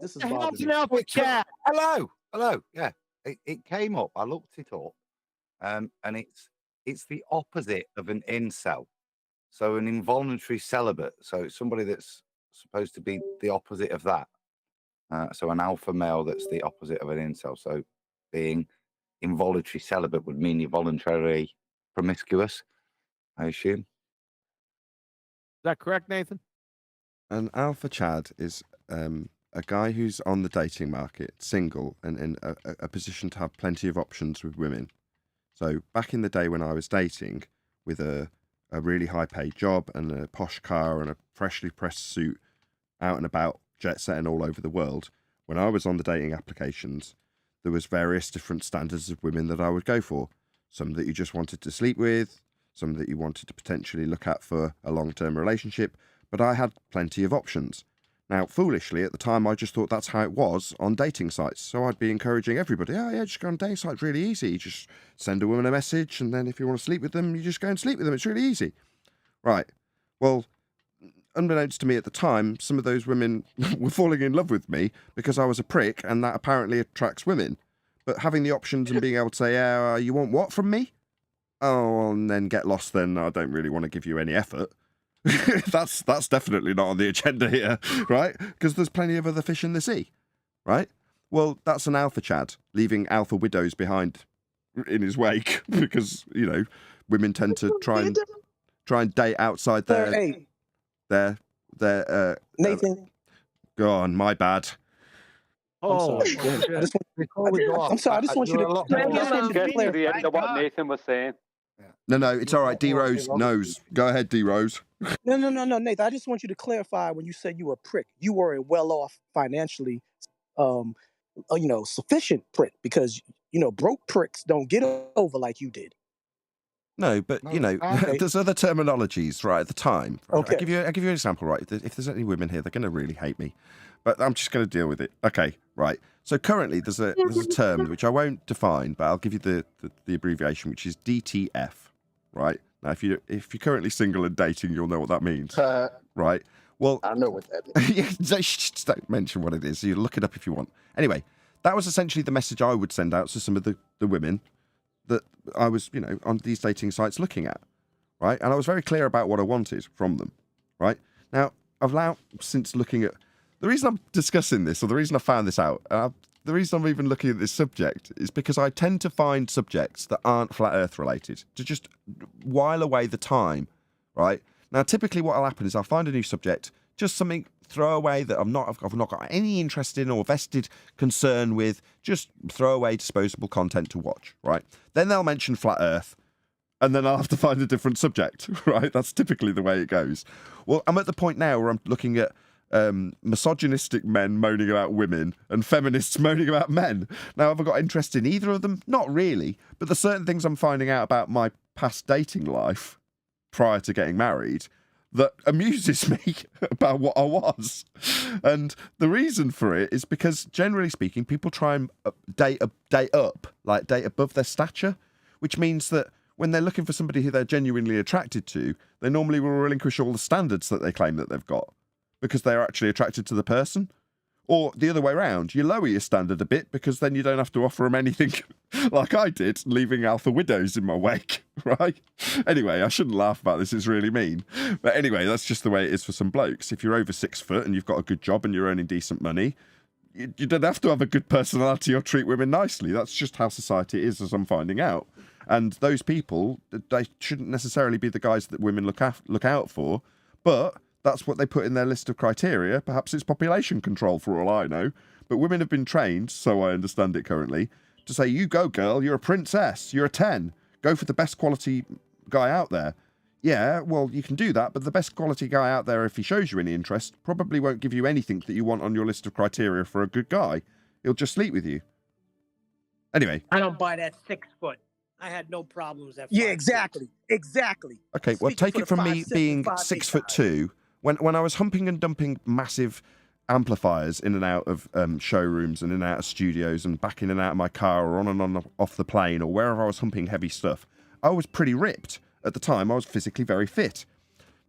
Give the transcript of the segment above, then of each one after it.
This is The hell's bothering an me. alpha cat? Hello. Yeah, it came up. I looked it up, and it's the opposite of an incel. So an involuntary celibate. So it's somebody that's supposed to be the opposite of that. So an alpha male that's the opposite of an incel. So being involuntary celibate would mean you're voluntarily promiscuous, I assume. Is that correct, Nathan? An alpha Chad is a guy who's on the dating market, single, and in a position to have plenty of options with women. So back in the day when I was dating, with a really high-paid job and a posh car and a freshly pressed suit, out and about, jet-setting all over the world, when I was on the dating applications, there was various different standards of women that I would go for. Some that you just wanted to sleep with, some that you wanted to potentially look at for a long-term relationship, but I had plenty of options. Now, foolishly, at the time, I just thought that's how it was on dating sites. So I'd be encouraging everybody, oh, yeah, just go on dating sites, really easy. You just send a woman a message, and then if you want to sleep with them, you just go and sleep with them. It's really easy. Right. Well, unbeknownst to me at the time, some of those women were falling in love with me because I was a prick, and that apparently attracts women. But having the options and being able to say, yeah, you want what from me? Oh, and then get lost, then I don't really want to give you any effort. That's definitely not on the agenda here, right? Because there's plenty of other fish in the sea, right? Well, that's an alpha Chad, leaving alpha widows behind in his wake because, you know, women tend to try and date outside their Nathan. Go on, my bad. Oh, I'm sorry. I just want you to Get to the end of what Nathan was saying. No, it's all right. D Rose knows. Go ahead, D Rose. No, Nathan. I just want you to clarify when you said you were a prick. You were a well-off financially, sufficient prick because broke pricks don't get over like you did. No, but there's other terminologies, right? At the time, okay. I'll give you an example, right? If there's any women here, they're going to really hate me, but I'm just going to deal with it. Okay, right. So currently, there's a term which I won't define, but I'll give you the abbreviation, which is DTF, right? Now, if you're currently single and dating, you'll know what that means, right? Well, I know what that means. Yeah, just don't mention what it is. You look it up if you want. Anyway, that was essentially the message I would send out to some of the women that I was, on these dating sites looking at, right? And I was very clear about what I wanted from them, right? Now, I've now, since looking at, the reason I'm discussing this, or the reason I found this out, the reason I'm even looking at this subject is because I tend to find subjects that aren't flat earth related to just while away the time, right? Now, typically what will happen is I'll find a new subject, just something throwaway that I've not got any interest in or vested concern with, just throwaway disposable content to watch, right? Then they'll mention flat earth, and then I'll have to find a different subject, right? That's typically the way it goes. Well, I'm at the point now where I'm looking at misogynistic men moaning about women and feminists moaning about men. Now, have I got interest in either of them? Not really, but there's certain things I'm finding out about my past dating life prior to getting married that amuses me about what I was. And the reason for it is because, generally speaking, people try and date above their stature, which means that when they're looking for somebody who they're genuinely attracted to, they normally will relinquish all the standards that they claim that they've got because they're actually attracted to the person. Or the other way around, you lower your standard a bit because then you don't have to offer them anything like I did, leaving alpha widows in my wake, right? Anyway, I shouldn't laugh about this, it's really mean. But anyway, that's just the way it is for some blokes. If you're over 6 foot and you've got a good job and you're earning decent money, you don't have to have a good personality or treat women nicely. That's just how society is, as I'm finding out. And those people, they shouldn't necessarily be the guys that women look out for, but that's what they put in their list of criteria. Perhaps it's population control for all I know. But women have been trained, so I understand it currently, to say, you go, girl, you're a princess, you're a 10. Go for the best quality guy out there. Yeah, well, you can do that, but the best quality guy out there, if he shows you any interest, probably won't give you anything that you want on your list of criteria for a good guy. He'll just sleep with you. Anyway. I don't buy that 6 foot. I had no problems at 5'6". Yeah, exactly. Okay, well, take it from me being 6'2". When I was humping and dumping massive amplifiers in and out of showrooms and in and out of studios and back in and out of my car or on and on off the plane or wherever I was humping heavy stuff, I was pretty ripped. At the time, I was physically very fit.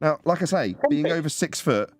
Now, like I say, being over 6 foot,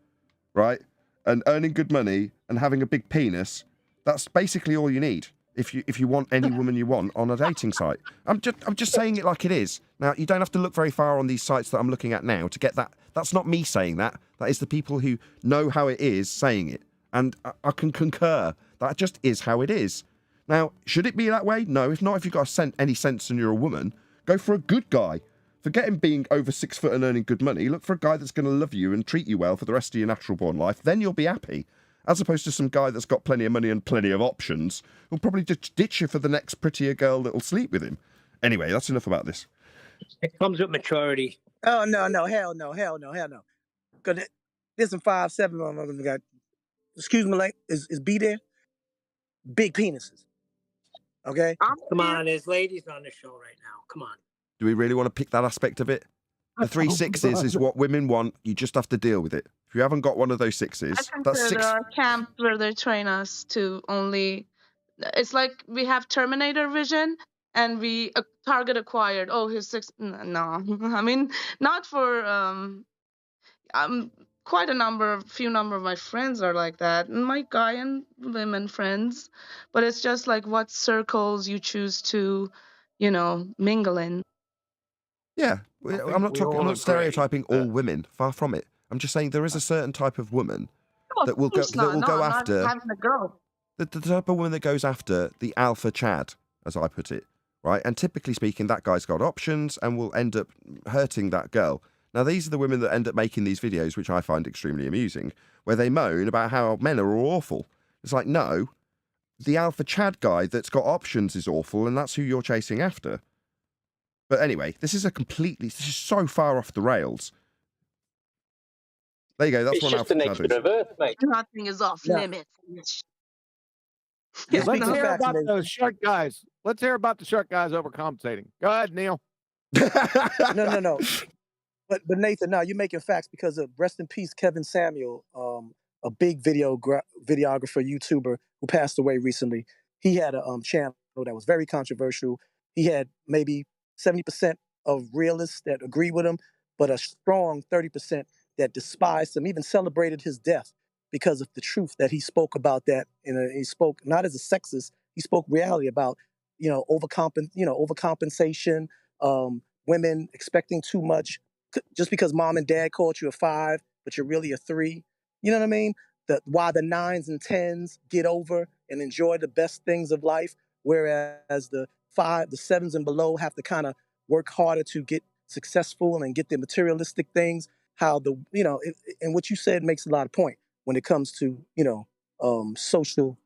right, and earning good money and having a big penis, that's basically all you need. If you want any woman you want on a dating site. I'm just saying it like it is. Now, you don't have to look very far on these sites that I'm looking at now to get that. That's not me saying that. That is the people who know how it is saying it. And I can concur. That just is how it is. Now, should it be that way? No. If not, if you've got any sense and you're a woman, go for a good guy. Forget him being over 6 foot and earning good money. Look for a guy that's going to love you and treat you well for the rest of your natural born life. Then you'll be happy. As opposed to some guy that's got plenty of money and plenty of options who'll probably just ditch you for the next prettier girl that'll sleep with him. Anyway, that's enough about this. It comes with maturity. Oh, no, hell no. Because there's some 5'7" motherfuckers got, excuse me, like, is B there? Big penises. Okay? Come on, there's ladies on the show right now. Come on. Do we really want to pick that aspect of it? The 3 6s is what women want. You just have to deal with it. If you haven't got one of those 6s, that's 6. There are camps where they train us to only. It's like we have Terminator vision, and we target acquired. Oh, he's 6. No, I mean not for quite a few number of my friends are like that, and my guy and women friends. But it's just like what circles you choose to, mingle in. Yeah, I'm not stereotyping all women. Far from it. I'm just saying there is a certain type of woman that will go after the type of woman that goes after the alpha Chad, as I put it, right? And typically speaking, that guy's got options and will end up hurting that girl. Now, these are the women that end up making these videos, which I find extremely amusing, where they moan about how men are all awful. It's like, no, the alpha Chad guy that's got options is awful, and that's who you're chasing after. But anyway, this is so far off the rails. There you go. That's It's one just the nature of Earth, mate. Nothing is off limits. Let's hear about those short guys. Let's hear about the short guys overcompensating. Go ahead, Neil. No. But Nathan, no, you're making facts because of rest in peace, Kevin Samuel, a big videographer, YouTuber who passed away recently. He had a channel that was very controversial. He had maybe 70% of realists that agree with him, but a strong 30% that despised him, even celebrated his death because of the truth that he spoke about that. He spoke not as a sexist, he spoke reality about, overcompensation, women expecting too much just because mom and dad called you a 5, but you're really a 3. You know what I mean? Why the 9s and 10s get over and enjoy the best things of life, whereas the 7s and below have to kind of work harder to get successful and get the materialistic things. How and what you said makes a lot of point when it comes to social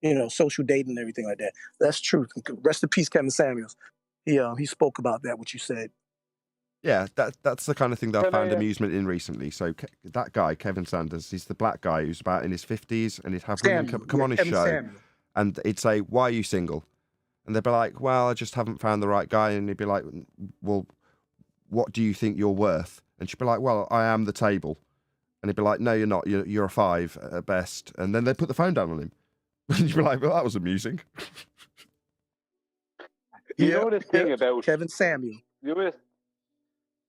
dating and everything like that. That's true. Rest in peace, Kevin Samuels. He spoke about that. What you said. Yeah, that's the kind of thing that I found amusement in recently. So that guy, Kevin Sanders, he's the black guy who's about in his 50s, and he'd have women come on his show, Samuel. And he'd say, "Why are you single?" And they'd be like, "Well, I just haven't found the right guy." And he'd be like, "Well, what do you think you're worth?" And she'd be like, "Well, I am the table." And he'd be like, "No, you're not. You're a 5 at best." And then they'd put the phone down on him. And you'd be like, "Well, that was amusing." You know this thing about Kevin Samuel.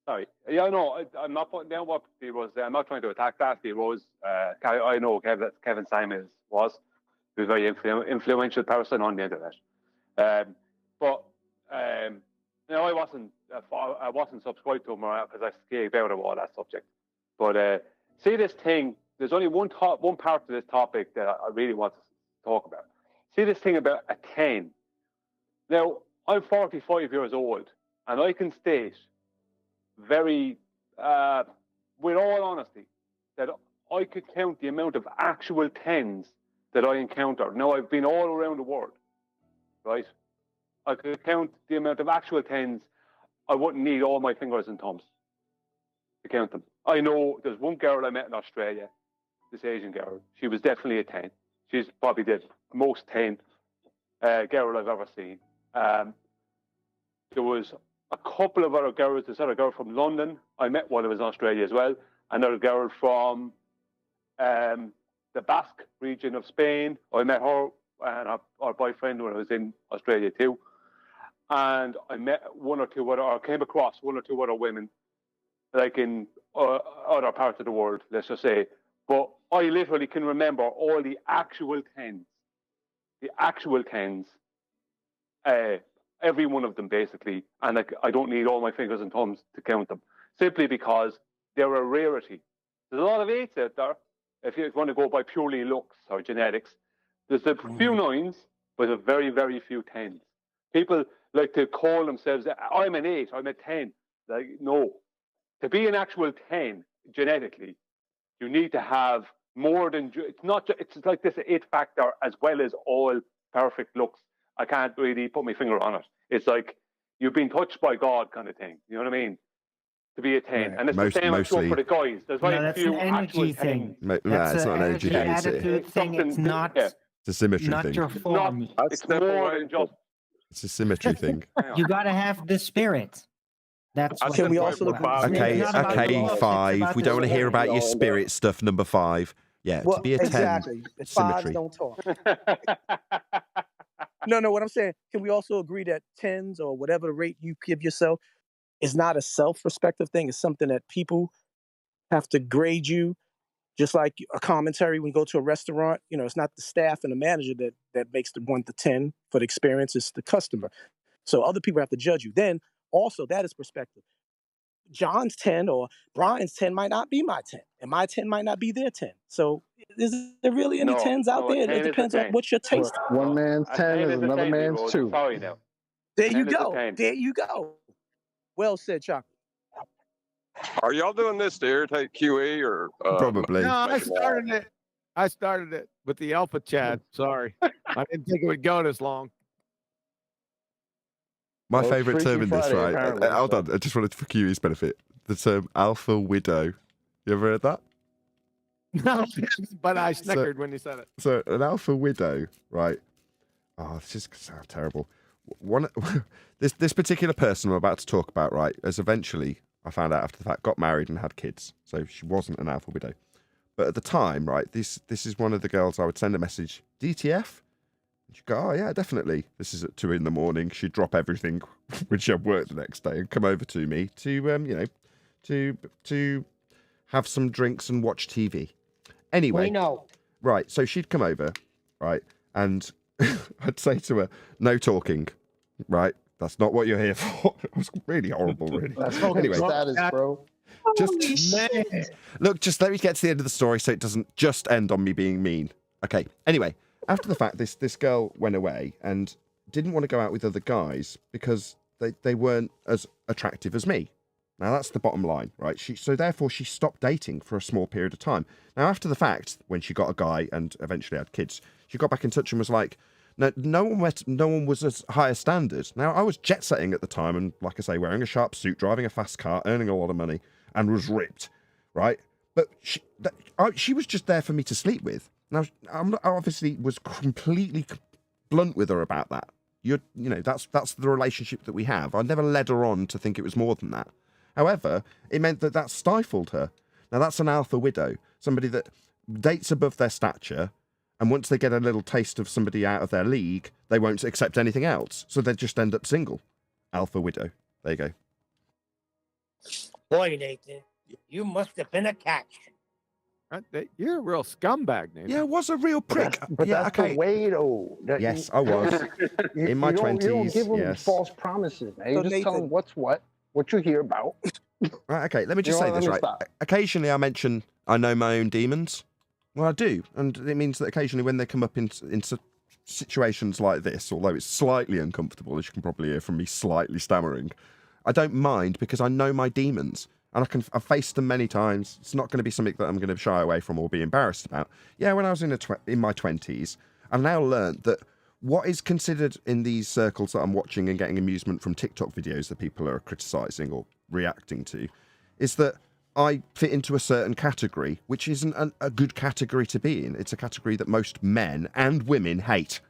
Sorry. Yeah, no, I'm not putting down what he was. I'm not trying to attack that. He was. I know Kevin Samuels was. He was a very influential person on the internet. But I wasn't subscribed to him because I scared out of all that subject. But see this thing. There's only one part of this topic that I really want to talk about. See this thing about a 10. Now, I'm 45 years old, and I can state very, with all honesty, that I could count the amount of actual 10s that I encounter. Now, I've been all around the world, right? I could count the amount of actual 10s. I wouldn't need all my fingers and thumbs to count them. I know there's one girl I met in Australia, this Asian girl. She was definitely a 10. She's probably the most 10 girl I've ever seen. There was a couple of other girls. There's another girl from London I met while I was in Australia as well. Another girl from the Basque region of Spain. I met her and her boyfriend when I was in Australia too. And I met came across one or two other women, like in other parts of the world. Let's just say But I literally can remember all the actual 10s. The actual 10s. Every one of them, basically. And like, I don't need all my fingers and thumbs to count them. Simply because they're a rarity. There's a lot of 8s out there. If you want to go by purely looks or genetics. There's a few 9s, but a very, very few 10s. People like to call themselves, I'm an 8, I'm a 10. Like, no. To be an actual 10 genetically, you need to have more than, it's like this 8 factor as well as all perfect looks. I can't really put my finger on it. It's like you've been touched by God kind of thing. You know what I mean? To be a 10. Right. And it's the same Mostly. for the guys. There's very that's few an energy actual thing. 10s. No, it's not an energy thing. attitude thing. It's not. Yeah. It's a symmetry Not thing. your form. It's more than just. It's a symmetry thing. You gotta have the spirit. That's what Can we it's also about. agree- Okay, It's not about okay, looks, it's 5. about We the don't want to hear spirit. about your spirit stuff, number 5. Yeah, Well, to be a 10. exactly. The symmetry. 5s don't talk. No, what I'm saying, can we also agree that 10s or whatever the rate you give yourself is not a self-respective thing? It's something that people have to grade you, just like a commentary when you go to a restaurant. You know, it's not the staff and the manager that makes the 1 to 10 for the experience, it's the customer. So other people have to judge you. Then also, that is perspective. John's 10 or Brian's 10 might not be my 10, and my 10 might not be their 10. So is there really any No, 10s out no, a there? 10 It is a depends on 10. what your taste. One man's A 10 is a another 10, man's Rose. 2. Sorry now. There 10 you is a go. 10. There you go. Well said, Chocolate. Are y'all doing this to irritate QE or Probably. No, I Make it started it. I started it with the Alpha Chad. Sorry. I didn't think it would go this long. My Well, it's favourite term Freaky in this, Friday, right? apparently, Hold so- on, I just wanted for QE's benefit. The term alpha widow. You ever heard that? No, but I snickered when you said it. So an alpha widow, right? Oh, this just sounds terrible. This particular person I'm about to talk about, right, has eventually, I found out after the fact, got married and had kids. So she wasn't an alpha widow. But at the time, right, this is one of the girls I would send a message, DTF? And she'd go, oh yeah, definitely. This is at 2 a.m. She'd drop everything when she had work the next day and come over to me to, to have some drinks and watch TV. Anyway, We know. right, so she'd come over, right, and I'd say to her, no talking, right? That's not what you're here for. It was really horrible, really. That's fucking Anyway. status, bro. Just look, just let me get to the end of the story so it doesn't just end on me being mean. Okay. Anyway, after the fact, this girl went away and didn't want to go out with other guys because they weren't as attractive as me. Now that's the bottom line, right? So therefore she stopped dating for a small period of time. Now after the fact, when she got a guy and eventually had kids, she got back in touch and was like, no one was as high a standard. Now I was jet setting at the time and, like I say, wearing a sharp suit, driving a fast car, earning a lot of money, and was ripped, right? But she was just there for me to sleep with. Now I obviously was completely blunt with her about that. That's the relationship that we have. I never led her on to think it was more than that. However, it meant that stifled her. Now, that's an alpha widow, somebody that dates above their stature, and once they get a little taste of somebody out of their league, they won't accept anything else. So they just end up single. Alpha widow. There you go. Boy, Nathan, you must have been a catch. You're a real scumbag, Nathan. Yeah, I was a real prick. But yeah, that's okay. the way, though. Yes, I was. In my you don't 20s, give them yes. false promises, man. You So just tell Nathan- them what's what you hear about. Right, okay, let me just You say know, this, let me right? stop. Occasionally I mention I know my own demons. Well, I do. And it means that occasionally when they come up in situations like this, although it's slightly uncomfortable, as you can probably hear from me slightly stammering, I don't mind because I know my demons. And I've faced them many times. It's not going to be something that I'm going to shy away from or be embarrassed about. Yeah, when I was in my 20s, I've now learned that what is considered in these circles that I'm watching and getting amusement from TikTok videos that people are criticising or reacting to is that I fit into a certain category, which isn't a good category to be in. It's a category that most men and women hate.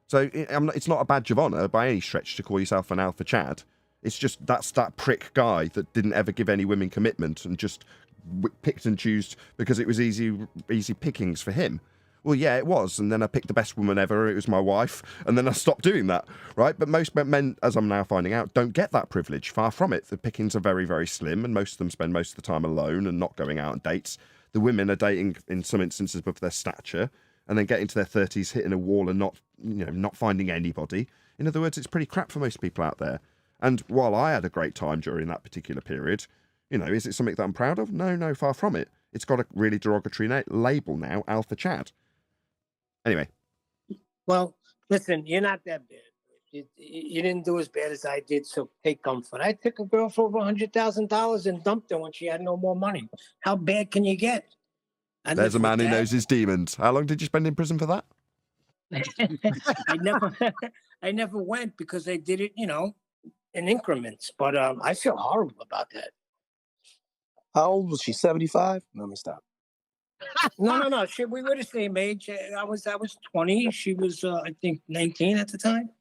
So it's not a badge of honour by any stretch to call yourself an alpha Chad. It's just that's that prick guy that didn't ever give any women commitment and just picked and chose because it was easy pickings for him. Well, yeah, it was. And then I picked the best woman ever. It was my wife. And then I stopped doing that, right? But most men, as I'm now finding out, don't get that privilege. Far from it. The pickings are very, very slim. And most of them spend most of the time alone and not going out on dates. The women are dating, in some instances, above their stature, and then get into their 30s, hitting a wall and not finding anybody. In other words, it's pretty crap for most people out there. And while I had a great time during that particular period, is it something that I'm proud of? No, far from it. It's got a really derogatory label now, Alpha Chad. Anyway. Well, listen, you're not that bad. You didn't do as bad as I did, so take comfort. I took a girl for over $100,000 and dumped her when she had no more money. How bad can you get? There's a man who knows his demons. How long did you spend in prison for that? I never went because they did it, in increments. But I feel horrible about that. How old was she? 75? No, let me stop. No. We were the same age. I was 20. She was, I think, 19 at the time.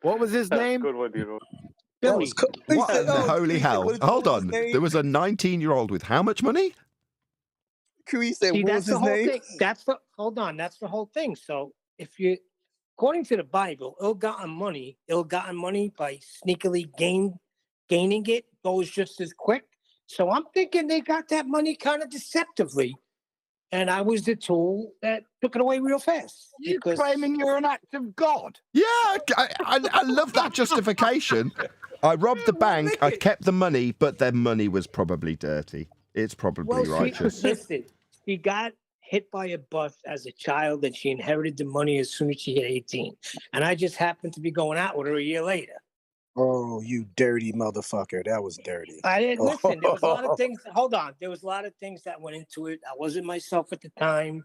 What was his name? Good one, Dino. Billy. What in the holy hell? Hold on. There was a 19-year-old with how much money? Cree said, See, what that's was his the whole name? thing. Hold on. That's the whole thing. So if you, according to the Bible, ill-gotten money by sneakily gaining it goes just as quick. So I'm thinking they got that money kind of deceptively. And I was the tool that took it away real fast. You claiming you're an act of God? Yeah, I love that justification. I robbed the bank, I kept the money, but their money was probably dirty. It's probably righteous. Listen, she got hit by a bus as a child and she inherited the money as soon as she hit 18. And I just happened to be going out with her a year later. Oh, you dirty motherfucker. That was dirty. I didn't listen. There was a lot of things. Hold on. There was a lot of things that went into it. I wasn't myself at the time.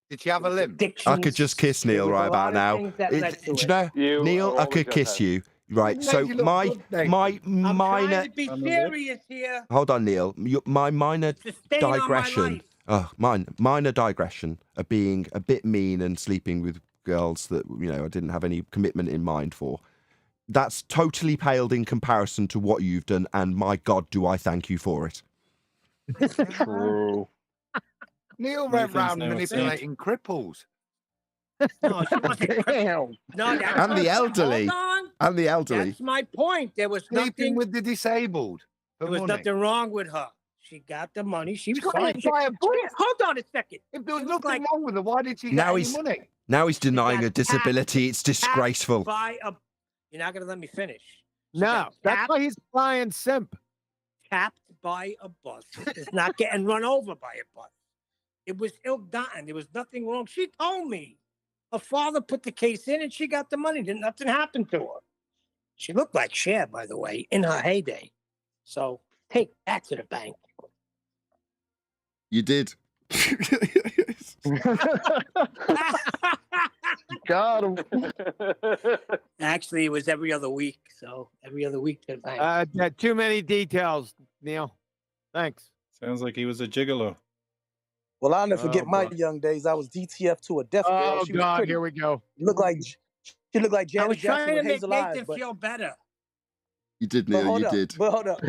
Did she have a limp? I could just kiss Neil right about now. Do you know, Neil, I could kiss you. Right, so my minor. To be serious here. Hold on, Neil. My minor digression. Minor digression of being a bit mean and sleeping with girls that I didn't have any commitment in mind for. That's totally paled in comparison to what you've done, and my God, do I thank you for it. True. Neil went round manipulating cripples. No, she wasn't. Damn. No, And the elderly. And the elderly. That's my point. There was Sleeping nothing with the disabled. There was nothing wrong with her. She got the money. She was fine. Hold on a second. If there was nothing wrong with her, why did she get any money? Now he's denying her disability. It's disgraceful. You're not going to let me finish. No, that's why he's flying simp. Tapped by a bus. It's not getting run over by a bus. It was ill-gotten. There was nothing wrong. She told me. Her father put the case in and she got the money. Nothing happened to her. She looked like Cher, by the way, in her heyday. So take that to the bank. You did. Got him. Actually, it was every other week. So every other week to the bank. Too many details, Neil. Thanks. Sounds like he was a gigolo. Well, I'll never forget my young days. I was DTF to a deaf girl. Oh, God, here we go. She looked like I was Janet Jackson trying to with make hazel eyes. Nathan feel better. You did, Neil. You did. But hold up.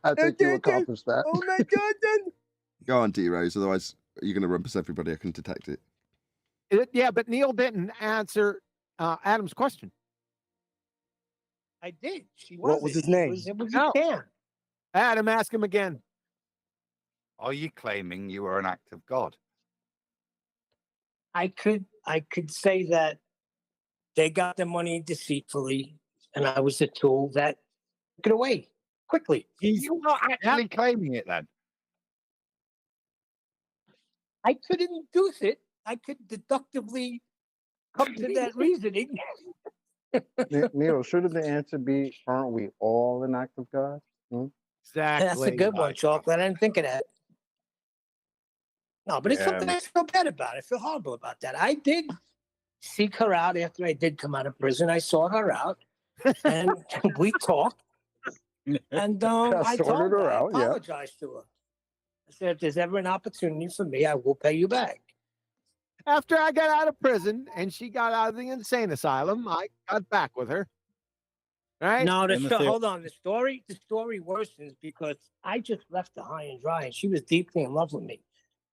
I think you accomplished that. Oh, my God. Then. Go on, D-Rose. Otherwise, you're going to rumpus everybody. I can detect it. Yeah, but Neil didn't answer Adam's question. I did. What was his name? It was Dan. Adam, ask him again. Are you claiming you were an act of God? I could say that they got the money deceitfully, and I was the tool that took it away quickly. You're not actually claiming it then? I could induce it. I could deductively come to that reasoning. Neil, shouldn't the answer be, aren't we all an act of God? Exactly. That's a good one, Chocolate. I didn't think of that. No, but it's something I feel bad about. I feel horrible about that. I did seek her out after I did come out of prison. I sought her out, and we talked. And I told her, I apologized to her. I said, if there's ever an opportunity for me, I will pay you back. After I got out of prison and she got out of the insane asylum, I got back with her. Right? No, hold on. The story worsens because I just left her high and dry, and she was deeply in love with me.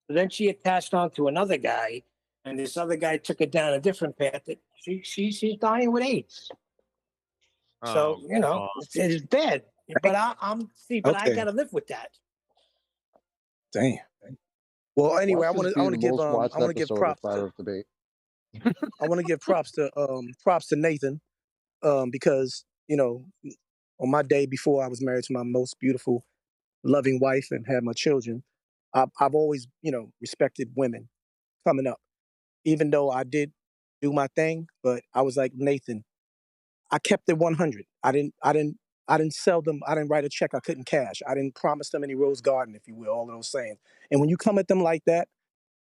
So then she attached on to another guy, and this other guy took her down a different path. That she's dying with AIDS. So it's bad. But I got to live with that. Damn. Well, anyway, Watch this be the most watched I want to give episode of props Flat to Earth Debate. I want to give props to Nathan because on my day before I was married to my most beautiful, loving wife and had my children, I've always respected women coming up, even though I did do my thing. But I was like Nathan, I kept it 100. I didn't sell them. I didn't write a check I couldn't cash. I didn't promise them any rose garden, if you will, all of those sayings. And when you come at them like that,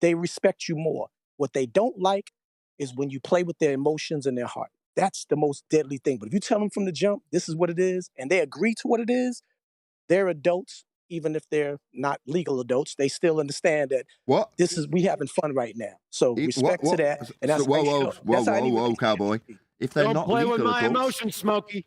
they respect you more. What they don't like is when you play with their emotions and their heart. That's the most deadly thing. But if you tell them from the jump, this is what it is, and they agree to what it is, they're adults, even if they're not legal adults. They still understand that What? we having fun right now. So respect to that. And So, that's how you whoa, show. That's how any whoa, relationship cowboy. should be. If they're Don't not play with legal my adults, emotions, Smokey.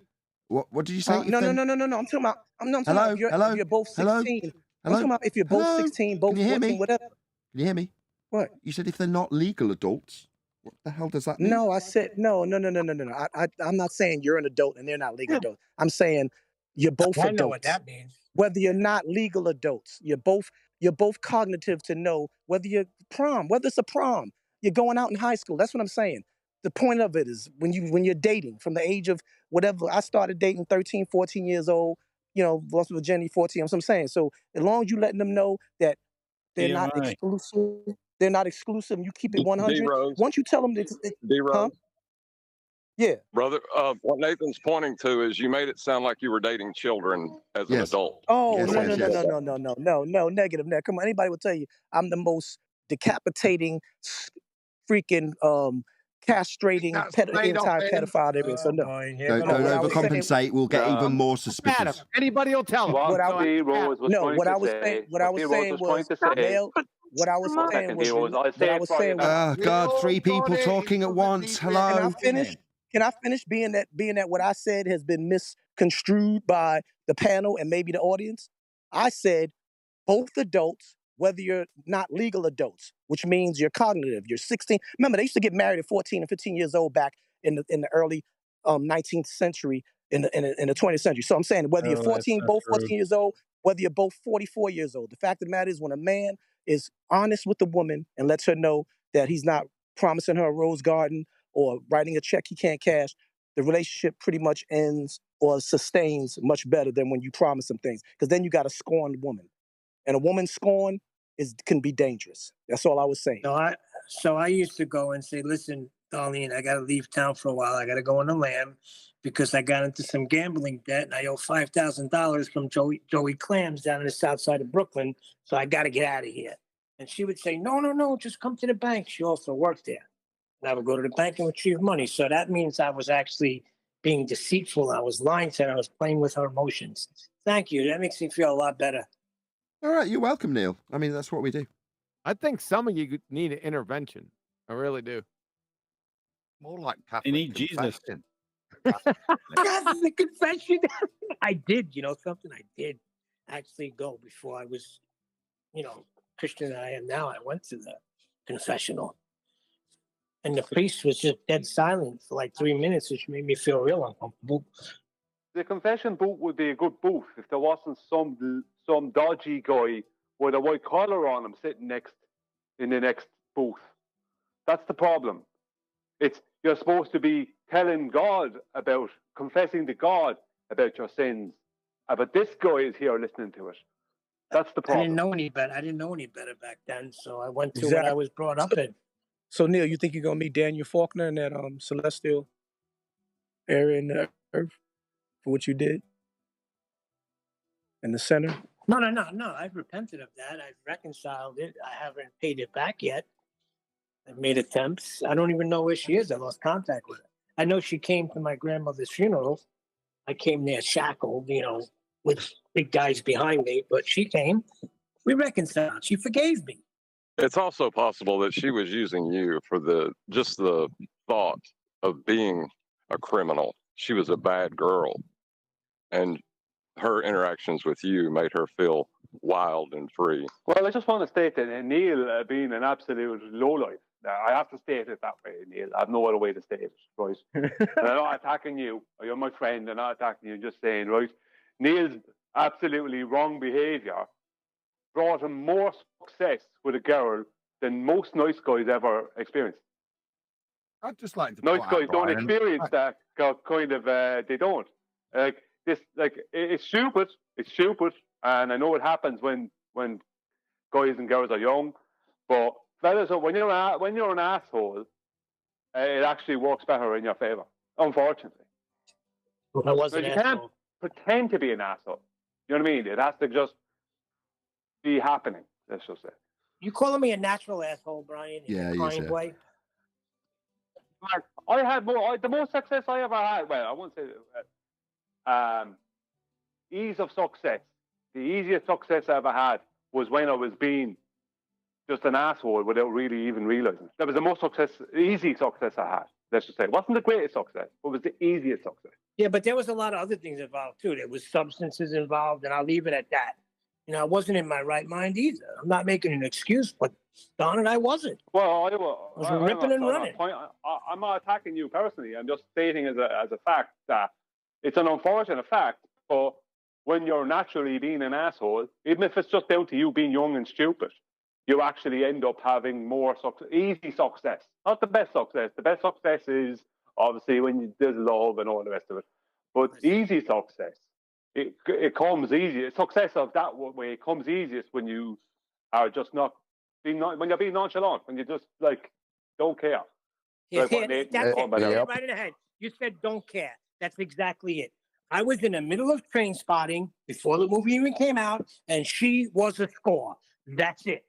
what did you say? No. I'm talking about. I'm talking about if you're both 16. I'm talking about if you're both 16, both Can you hear 14, me? whatever. Can you hear me? What? You said if they're not legal adults. What the hell does that mean? No, I said no. I'm not saying you're an adult and they're not legal adults. I'm saying you're both I adults. know what that means. Whether you're not legal adults, you're both cognitive to know whether you're whether it's a prom, you're going out in high school. That's what I'm saying. The point of it is when you're dating from the age of whatever. I started dating 13, 14 years old. Lost virginity 14. That's what I'm saying. So as long as you letting them know that they're not TMI. exclusive, and you keep it D 100. Rose, Once you tell them that, D huh? Rose, Yeah. brother. What Nathan's pointing to is you made it sound like you were dating children as an Yes. adult. Oh, Yes, no, yes, no, no, yes. no, no, no, no, no, no, negative. Now, come on, anybody will tell you I'm the most decapitating, freaking, castrating, That's straight up, man. anti-pedophile there is. So Oh no, boy, here Don't no. goes What I was saying, overcompensate. We'll get even more Adam, suspicious. anybody will tell him. what I What D Rose was no, trying what to I was saying, say, what I was saying was male. What I was one saying second, D was, Rose, I'll what say I it was for you saying was. now. Oh God, three people talking at once. Can I Hello. finish? Can I finish being that what I said has been misconstrued by the panel and maybe the audience? I said both adults, whether you're not legal adults, which means you're cognitive, you're 16. Remember, they used to get married at 14 and 15 years old back in the early 19th century, in the 20th century. So I'm saying whether you're Oh, that's 14, not both true. 14 years old, whether you're both 44 years old. The fact of the matter is when a man is honest with the woman and lets her know that he's not promising her a rose garden or writing a check he can't cash, the relationship pretty much ends or sustains much better than when you promise some things. Because then you got a scorned woman. And a woman scorned can be dangerous. That's all I was saying. So I used to go and say, listen, Darlene, I got to leave town for a while. I got to go on the lam because I got into some gambling debt and I owe $5,000 from Joey Clams down in the south side of Brooklyn. So I got to get out of here. And she would say, no, just come to the bank. She also worked there. And I would go to the bank and retrieve money. So that means I was actually being deceitful. I was lying to her. I was playing with her emotions. Thank you. That makes me feel a lot better. All right, you're welcome, Neil. I mean, that's what we do. I think some of you need an intervention. I really do. More like They Catholic need Jesus. confession. Catholic confession. I did, something I did actually go before I was, Christian than I am now. I went to the confessional. And the priest was just dead silent for like 3 minutes, which made me feel real uncomfortable. The confession booth would be a good booth if there wasn't some dodgy guy with a white collar on him sitting in the next booth. That's the problem. You're supposed to be telling God confessing to God about your sins. But this guy is here listening to it. That's the I problem. didn't know any better back then, so I went to what I was brought up in. So Neil, you think you're gonna meet Daniel Faulkner in that celestial area in the earth for what you did in the center? No. I've repented of that. I've reconciled it. I haven't paid it back yet. I've made attempts. I don't even know where she is. I lost contact with her. I know she came to my grandmother's funeral. I came there shackled, with big guys behind me, but she came. We reconciled. She forgave me. It's also possible that she was using you for just the thought of being a criminal. She was a bad girl, and her interactions with you made her feel wild and free. Well, I just want to state that Neil being an absolute lowlife. I have to state it that way, Neil. I have no other way to state it, right? And I'm not attacking you. You're my friend. I'm not attacking you. Just saying, right? Neil's absolutely wrong behavior brought him more success with a girl than most nice guys ever experienced. I'd just like to Nice point out, guys don't Brian, experience that kind of. They don't. Like this. Like it's stupid. It's stupid, and I know it happens when guys and girls are young. But fellas, when you're an asshole, it actually works better in your favor. Unfortunately, I was an you can't asshole. pretend to be an asshole. You know what I mean? It has to just be happening. Let's just say. You calling me a natural asshole, Brian? In Yeah, a he is, kind yeah. way. I had the most success I ever had. Well, I won't say ease of success. The easiest success I ever had was when I was being just an asshole without really even realizing. That was the most easy success I had. Let's just say it wasn't the greatest success, but it was the easiest success. Yeah, but there was a lot of other things involved too. There was substances involved, and I'll leave it at that. You know, I wasn't in my right mind either. I'm not making an excuse, but darn it, I wasn't. Well, I was ripping and running. I'm not attacking you personally. I'm just stating as a fact that it's an unfortunate fact. But when you're naturally being an asshole, even if it's just down to you being young and stupid, you actually end up having more easy success. Not the best success. The best success is obviously when there's love and all the rest of it. But easy success, it comes easy. Success of that way comes easiest when you are just when you're being nonchalant, when you just like don't care. Yeah, Like what Nate was talking about hit earlier. it right in the head. You said don't care. That's exactly it. I was in the middle of train spotting before the movie even came out, and she was a score. That's it.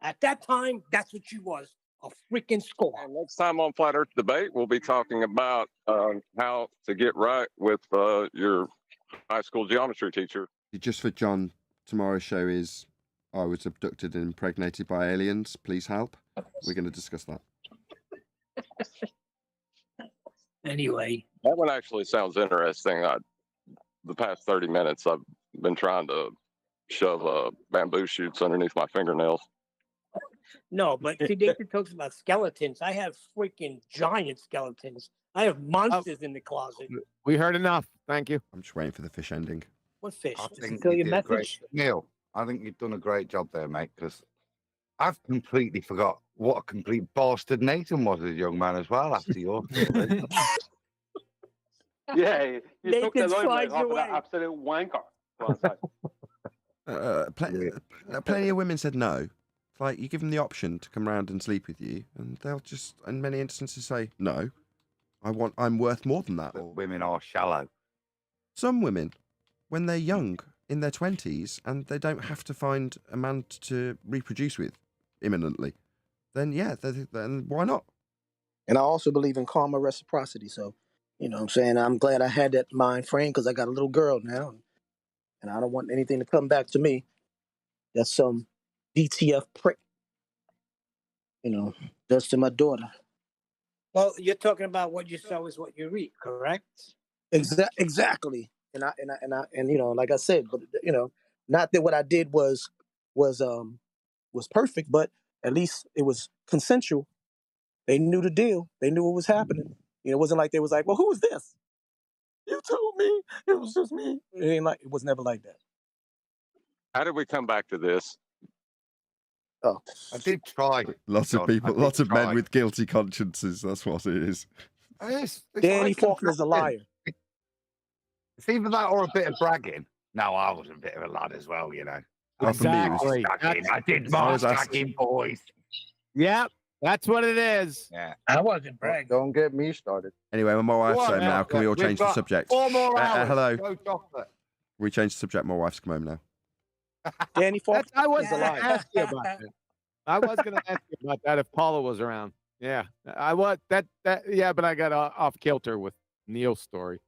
At that time, that's what she was, a freaking score. And next time on Flat Earth Debate, we'll be talking about how to get right with your high school geometry teacher. Just for John, tomorrow's show is I was abducted and impregnated by aliens. Please help. We're going to discuss that. Anyway. That one actually sounds interesting. The past 30 minutes, I've been trying to shove bamboo shoots underneath my fingernails. No, but see, Nathan talks about skeletons. I have freaking giant skeletons. I have monsters in the closet. We heard enough. Thank you. I'm just waiting for the fish ending. What fish? I think Fulfill you your did great. message? Neil, I think you've done a great job there, mate, because I've completely forgot what a complete bastard Nathan was as a young man as well after your story. Yeah, you took the Nathan limelight slides off of away. that absolute wanker. Plenty of women said no. It's like you give them the option to come round and sleep with you, and they'll just, in many instances, say no. I'm worth more than that. But women are shallow. Some women, when they're young, in their 20s, and they don't have to find a man to reproduce with imminently, then yeah, then why not? And I also believe in karma reciprocity. So, you know what I'm saying? I'm glad I had that mind frame because I got a little girl now. And I don't want anything to come back to me. That's some DTF prick, does to my daughter. Well, you're talking about what you sow is what you reap, correct? Exactly. And like I said, but not that what I did was perfect, but at least it was consensual. They knew the deal. They knew what was happening. It wasn't like they was like, well, who was this? You told me. It was just me. It was never like that. How did we come back to this? Oh, I did try. Lots of people, lots of men with guilty consciences. That's what it is. It's Danny like Faulkner's a liar. It's either that or a bit of bragging. No, I was a bit of a lad as well, Exactly. I did my stacking, boys. Yep, that's what it is. Yeah. I wasn't bragging. Don't get me started. Anyway, my wife's Go on, home now. Mel. Can we all We've change the got subject? 4 more hours. Hello. Go chocolate. We change the subject. My wife's come home now. Danny Faulkner I was is a going to liar. ask you about that. I was going to ask you about that if Paula was around. Yeah, I was that. Yeah, but I got off kilter with Neil's story.